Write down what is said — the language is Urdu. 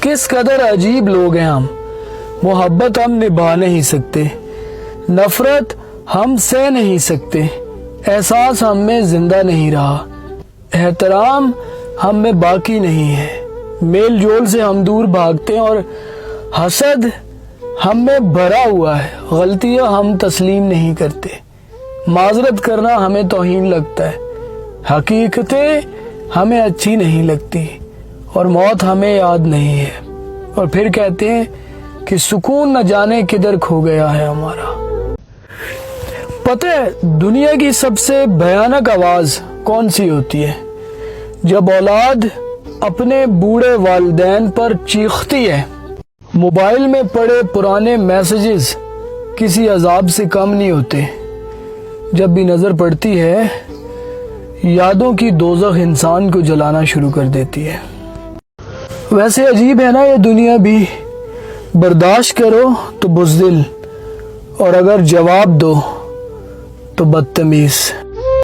کس قدر عجیب لوگ ہیں ہم، محبت ہم نبھا نہیں سکتے، نفرت ہم سہ نہیں سکتے، احساس ہم میں زندہ نہیں رہا، احترام ہم میں باقی نہیں ہے، میل جول سے ہم دور بھاگتے ہیں اور حسد ہم میں بھرا ہوا ہے، غلطیاں ہم تسلیم نہیں کرتے، معذرت کرنا ہمیں توہین لگتا ہے، حقیقتیں ہمیں اچھی نہیں لگتی اور موت ہمیں یاد نہیں ہے، اور پھر کہتے ہیں کہ سکون نہ جانے کدھر کھو گیا ہے ہمارا۔ پتہ ہے دنیا کی سب سے بھیانک آواز کون سی ہوتی ہے؟ جب اولاد اپنے بوڑھے والدین پر چیختی ہے۔ موبائل میں پڑے پرانے میسیجز کسی عذاب سے کم نہیں ہوتے، جب بھی نظر پڑتی ہے یادوں کی دوزخ انسان کو جلانا شروع کر دیتی ہے۔ ویسے عجیب ہے نا یہ دنیا بھی، برداشت کرو تو بزدل اور اگر جواب دو تو بدتمیز۔